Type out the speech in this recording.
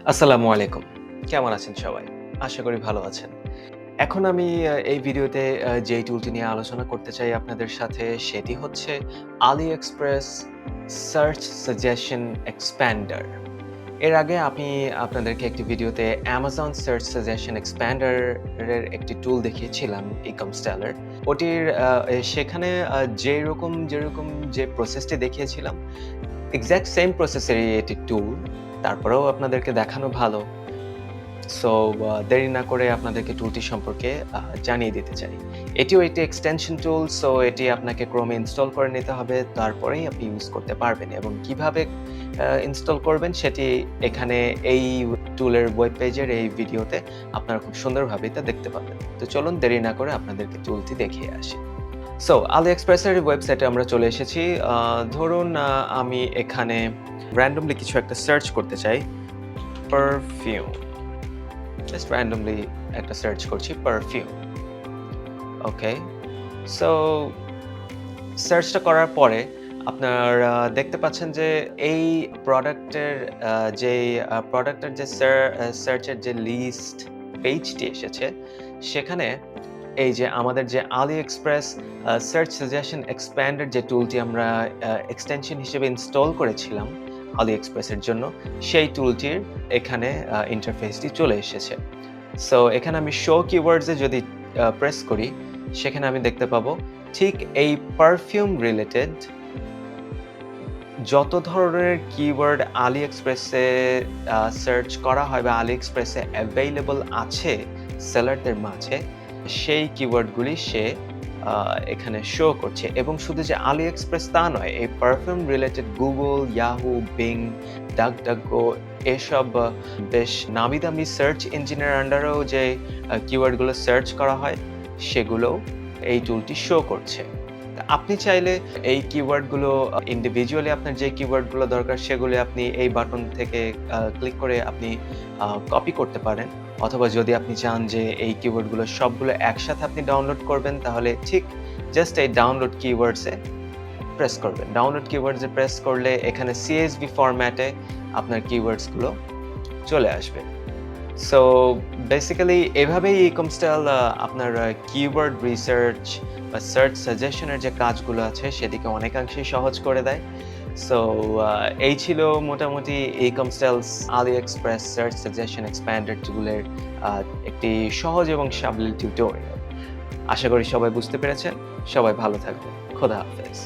আসসালামু আলাইকুম। কেমন আছেন সবাই? আশা করি ভালো আছেন। এখন আমি এই ভিডিওতে যেই টুলটি নিয়ে আলোচনা করতে চাই আপনাদের সাথে সেটি হচ্ছে AliExpress সার্চ সাজেশন এক্সপ্যান্ডার। এর আগে আমি আপনাদেরকে একটি ভিডিওতে Amazon সার্চ সাজেশন এক্সপ্যান্ডার এর একটি টুল দেখিয়েছিলাম ইকমস্টেলের। ওটির সেখানে যেরকম যে প্রসেসটি দেখিয়েছিলাম এক্সাক্ট সেম প্রসেসেরই এটি টুল। তারপরেও আপনাদেরকে দেখানো ভালো। সো দেরি না করে আপনাদেরকে টুলটি সম্পর্কে জানিয়ে দিতে চাই। এটিও একটি এক্সটেনশন টুল, সো এটি আপনাকে Chrome এ ইনস্টল করে নিতে হবে। তারপরেই আপনি ইউজ করতে পারবেন এবং কিভাবে ইনস্টল করবেন সেটি এখানে এই টুলের ওয়েব পেজের এই ভিডিওতে আপনারা খুব সুন্দরভাবে তা দেখতে পাবেন। তো চলুন দেরি না করে আপনাদেরকে টুলটি দেখিয়ে আসি। সো AliExpress এর ওয়েবসাইটে আমরা চলে এসেছি। ধরুন আমি এখানে randomly কিছু একটা সার্চ করতে চাই। পারফিউম। জাস্ট randomly একটা সার্চ করছি পারফিউম। ওকে। সো সার্চটা করার পরে আপনার দেখতে পাচ্ছেন যে এই প্রোডাক্টের প্রোডাক্টের যে সার্চের যে লিস্ট পেজটি এসেছে সেখানে এই যে আমাদের যে AliExpress সার্চ সাজেশন এক্সপ্যান্ডার যে টুলটি আমরা এক্সটেনশন হিসেবে ইনস্টল করেছিলাম AliExpress এর জন্য, সেই টুলটির এখানে ইন্টারফেসটি চলে এসেছে। সো এখানে আমি শো কিওয়ার্ডস এ যদি প্রেস করি, সেখানে আমি দেখতে পাবো ঠিক এই পারফিউম রিলেটেড যত ধরনের কিওয়ার্ড AliExpress এ সার্চ করা হয় বা AliExpress এ অ্যাভেইলেবল আছে সেলারদের মাঝে, সেই কিওয়ার্ডগুলি সে এখানে শো করছে এবং শুধু যে AliExpress তা নয়, এই perfume related Google, Yahoo, Bing, DuckDuckGo এসব বেশ নামি-দামি সার্চ ইঞ্জিনের আন্ডারেও যে কিওয়ার্ডগুলো সার্চ করা হয়, সেগুলোও এই টুলটি শো করছে। আপনি চাইলে এই কিওয়ার্ডগুলো ইন্ডিভিজুয়ালি আপনার যে কিওয়ার্ডগুলো দরকার সেগুলো আপনি এই বাটন থেকে ক্লিক করে আপনি কপি করতে পারেন। অথবা যদি আপনি চান যে এই কিওয়ার্ডগুলো সবগুলো একসাথে আপনি ডাউনলোড করবেন, তাহলে ঠিক জাস্ট এই ডাউনলোড কিওয়ার্ডস এ প্রেস করবেন। ডাউনলোড কিওয়ার্ডস এ প্রেস করলে এখানে CSV ফরম্যাটে আপনার কিওয়ার্ডস গুলো চলে আসবে। সো বেসিক্যালি এভাবেই ইকমস্টেল আপনার কিওয়ার্ড রিসার্চ বা সার্চ সাজেশনের যে কাজগুলো আছে সেটিকে অনেকাংশেই সহজ করে দেয়। সো এই ছিল মোটামুটি ইকমস্টেলস AliExpress সার্চ সাজেশন এক্সপ্যান্ডার টুলের একটি সহজ এবং সাবলীল টিউটোরিয়াল। আশা করি সবাই বুঝতে পেরেছেন। সবাই ভালো থাকবেন। খোদা হাফেজ।